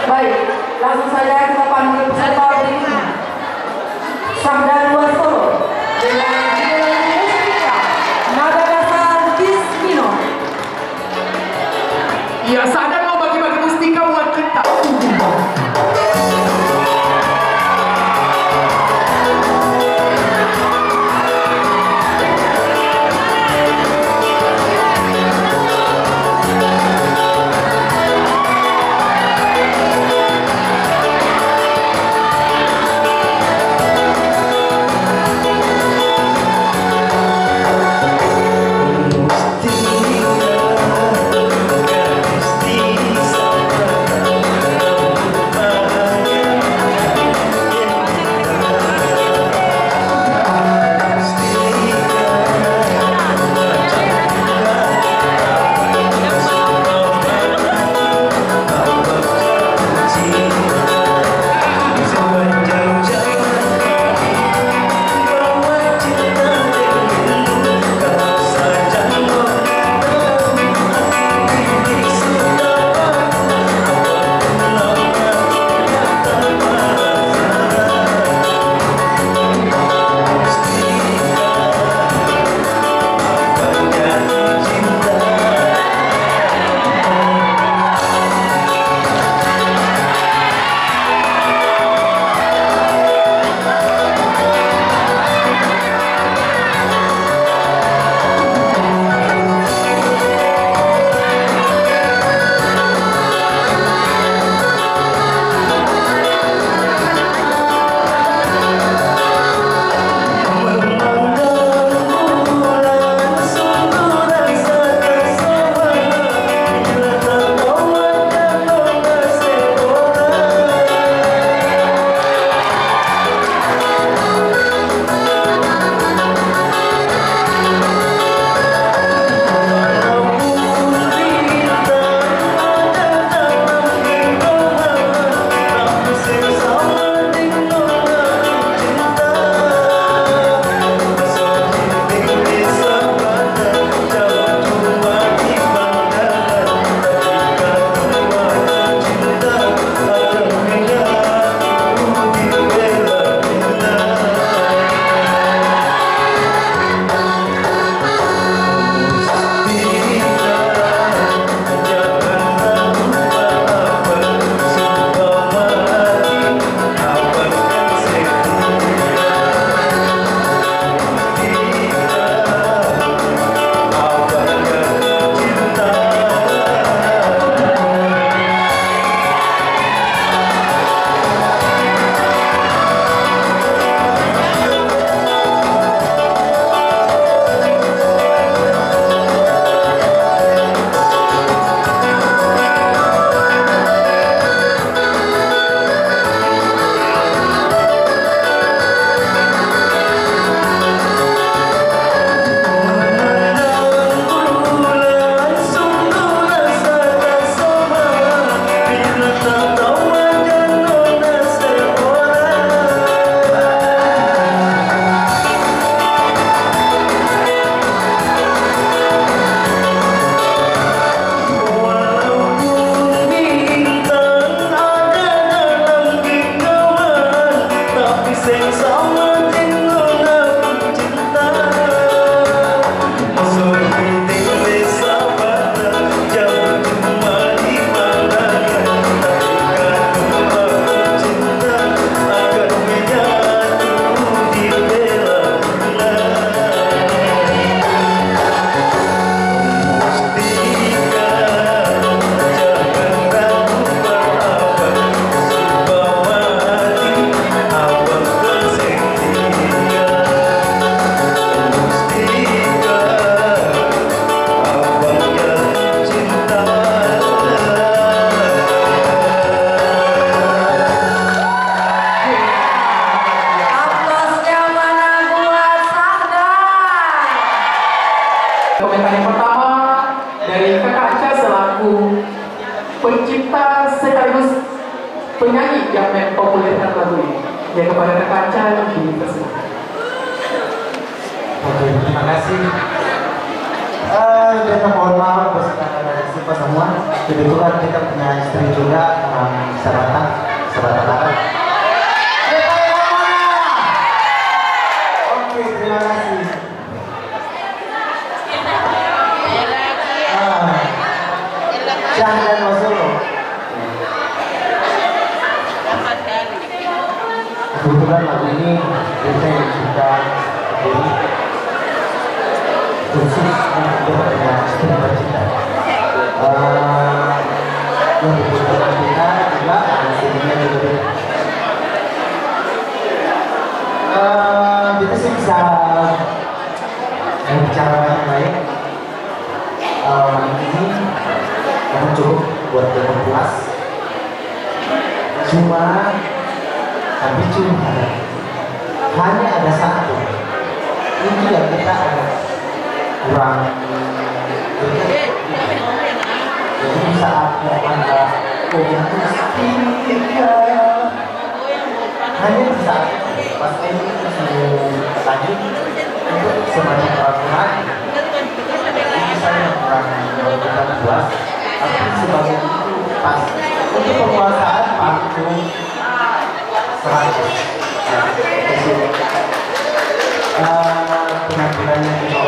Baik, langsung saja kita panggil peserta berikutnya. Sabda Dua Solo dengan judul Mustika Nada Dasar Gis Minor. Iya, sadar mau bagi-bagi mustika buat kita. Komentar yang pertama dari Kakak Aca selaku pencipta sekaligus penyanyi yang mempopulerkan lagu ini. Ya, kepada Kakak Aca dipersilakan. Oke, terima kasih. Kita mohon maaf dari semua. Kebetulan kita punya istri juga, secara Kebetulan lagu ini kita yang suka, jadi khusus untuk dengan cinta. Yang dibutuhkan kita juga hasilnya juga. Kita sih bisa bicara baik-baik. Malam ini kamu cukup buat berpuas. Tapi cuma hanya ada satu. Ini yang kita agak kurang. Jadi saat anda hanya bisa pas ini lanjut untuk semacam peraturan. Ini saya kurang kita puas, tapi sebagai itu pas untuk penguasaan panggung 100. Penampilannya juga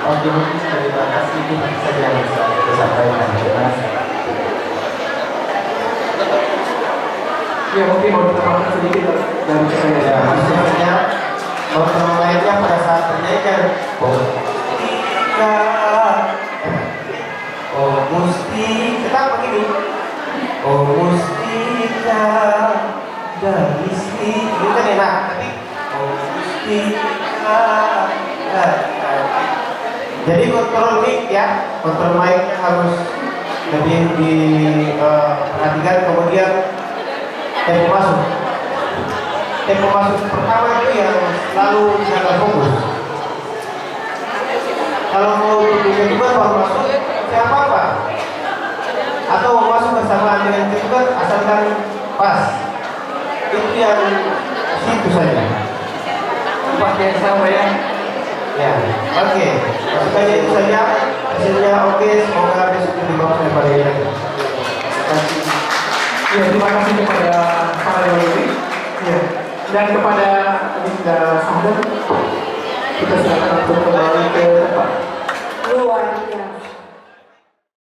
oke mungkin dari batas itu saja yang bisa kita sampaikan. Ya mungkin mau ditambahkan sedikit dari saya. Ya, maksudnya lainnya pada saat bernyanyi oh musti tetap begini. Oh mustika dari sini itu kan enak, tapi oh mustika. Jadi kontrol mic ya, kontrol mic harus lebih diperhatikan. Kemudian tempo masuk pertama itu yang selalu jaga fokus. Kalau mau tiba-tiba baru masuk siapa apa atau mau masuk bersamaan dengan ketukan asalkan pas, itu yang situ saja. Pakai sama ya. Ya, oke. Masukkannya itu saja. Hasilnya oke. Semoga besok lebih bagus daripada ini. Ya, terima kasih kepada para juri. Ya, dan kepada Dinda Sahdan, kita silakan untuk kembali ke tempat. Luar biasa.